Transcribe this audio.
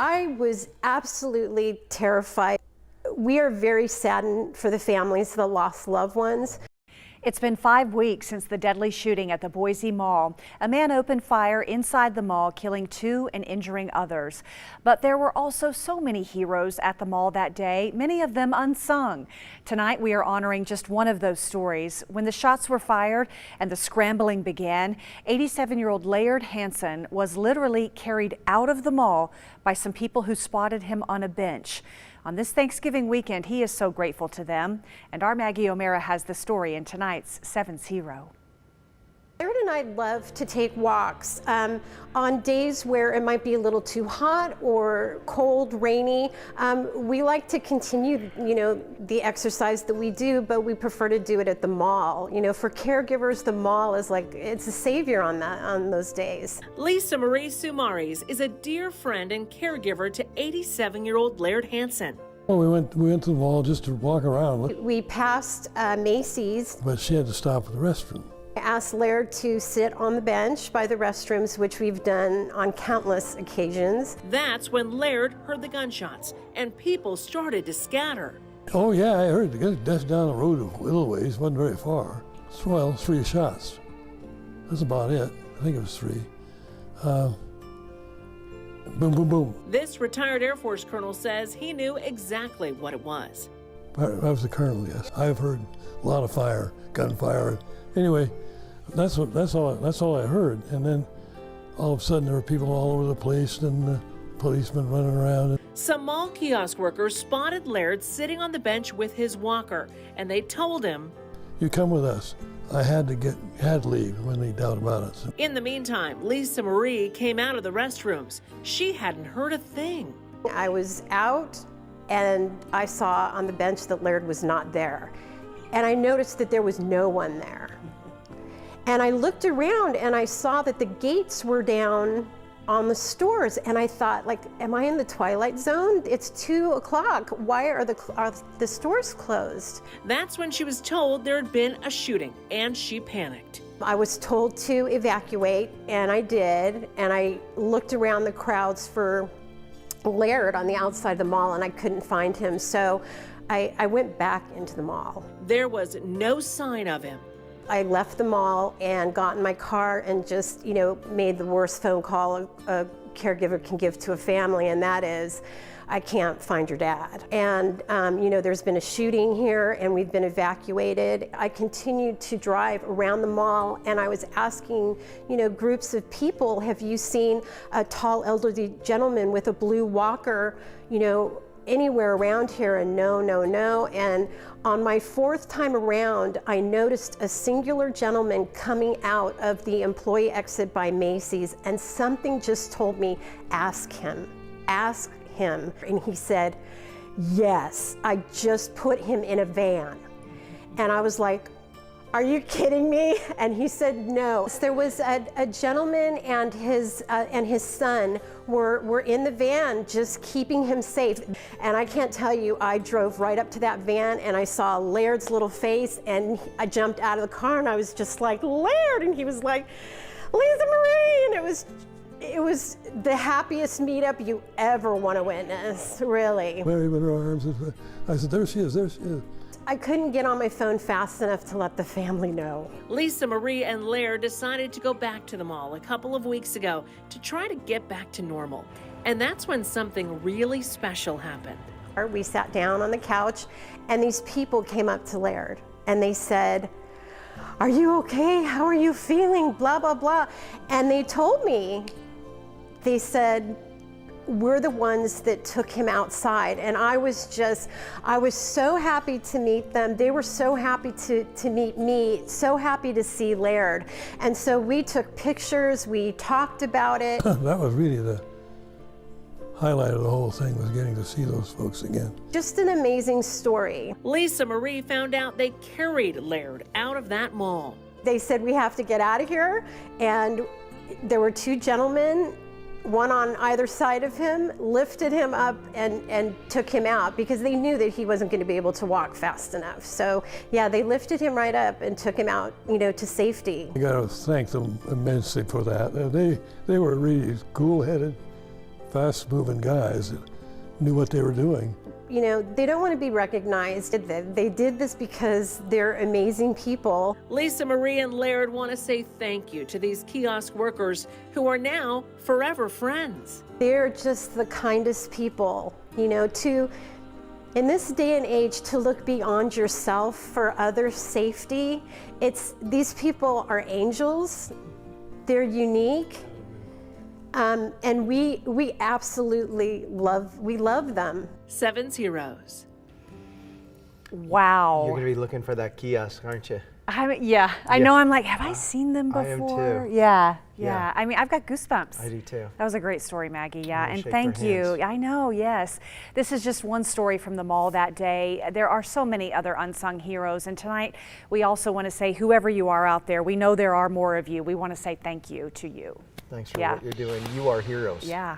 I was absolutely terrified. We are very saddened for the families that lost loved ones. It's been 5 weeks since the deadly shooting at the Boise Mall. A man opened fire inside the mall, killing 2 and injuring others. But there were also so many heroes at the mall that day, many of them unsung. Tonight we are honoring just one of those stories. When the shots were fired and the scrambling began, 87-year-old Laird Hanson was literally carried out of the mall by some people who spotted him on a bench. On this Thanksgiving weekend, he is so grateful to them. And our Maggie O'Mara has the story in tonight's Seven's Hero. Laird and I love to take walks on days where it might be a little too hot or cold, rainy. We like to continue, the exercise that we do, but we prefer to do it at the mall. For caregivers, the mall is like, it's a savior on those days. Lisa Marie Sumaris is a dear friend and caregiver to 87-year-old Laird Hanson. Well, we went to the mall just to walk around. We passed Macy's. But she had to stop at the restroom. I asked Laird to sit on the bench by the restrooms, which we've done on countless occasions. That's when Laird heard the gunshots and people started to scatter. Oh yeah, I heard that's down the road a little ways, wasn't very far. Well, 3 shots. That's about it. I think it was 3. Boom, boom, boom. This retired Air Force colonel says he knew exactly what it was. I was the colonel, yes. I've heard a lot of fire, gunfire. Anyway, that's all I heard. And then all of a sudden there were people all over the place and policemen running around. Some mall kiosk workers spotted Laird sitting on the bench with his walker, and they told him, "You come with us." I had to leave when they doubt about it. So. In the meantime, Lisa Marie came out of the restrooms. She hadn't heard a thing. I was out and I saw on the bench that Laird was not there. And I noticed that there was no one there. And I looked around and I saw that the gates were down on the stores. And I thought, am I in the twilight zone? It's 2 o'clock. Why are the stores closed? That's when she was told there had been a shooting and she panicked. I was told to evacuate and I did. And I looked around the crowds for Laird on the outside of the mall and I couldn't find him. So I went back into the mall. There was no sign of him. I left the mall and got in my car and just, made the worst phone call a caregiver can give to a family, and that is, I can't find your dad. And, there's been a shooting here and we've been evacuated. I continued to drive around the mall and I was asking, groups of people, have you seen a tall elderly gentleman with a blue walker, anywhere around here? And no. And on my 4th time around, I noticed a singular gentleman coming out of the employee exit by Macy's, and something just told me, ask him. And he said, yes, I just put him in a van. And I was like, are you kidding me? And he said no. There was a gentleman and his son were in the van just keeping him safe. And I can't tell you, I drove right up to that van and I saw Laird's little face and I jumped out of the car and I was just like, Laird! And he was like, Lisa Marie! And it was the happiest meetup you ever want to witness, really. Mary in her arms. I said, there she is. I couldn't get on my phone fast enough to let the family know. Lisa Marie and Laird decided to go back to the mall a couple of weeks ago to try to get back to normal. And that's when something really special happened. We sat down on the couch and these people came up to Laird and they said, are you okay? How are you feeling? Blah, blah, blah. And they told me, they said, we're the ones that took him outside. And I was so happy to meet them. They were so happy to meet me, so happy to see Laird. And so we took pictures, we talked about it. That was really the highlight of the whole thing, was getting to see those folks again. Just an amazing story. Lisa Marie found out they carried Laird out of that mall. They said, we have to get out of here. And there were 2 gentlemen, one on either side of him, lifted him up and took him out because they knew that he wasn't going to be able to walk fast enough. So yeah, they lifted him right up and took him out, to safety. I got to thank them immensely for that. They were really cool-headed, fast-moving guys that knew what they were doing. You know, they don't want to be recognized. They did this because they're amazing people. Lisa Marie and Laird want to say thank you to these kiosk workers who are now forever friends. They're just the kindest people, you know, in this day and age, to look beyond yourself for others' safety. These people are angels. They're unique. And we absolutely love them. 7's Heroes. Wow. You're going to be looking for that kiosk, aren't you? Yeah, I know. I'm like, have I seen them before? I am too. Yeah. Yeah. I mean, I've got goosebumps. I do too. That was a great story, Maggie. Yeah, wanna and shake thank their you. hands. I know, yes. This is just one story from the mall that day. There are so many other unsung heroes, and tonight we also want to say, whoever you are out there, we know there are more of you. We want to say thank you to you. Thanks for Yeah. what you're doing. You are heroes. Yeah.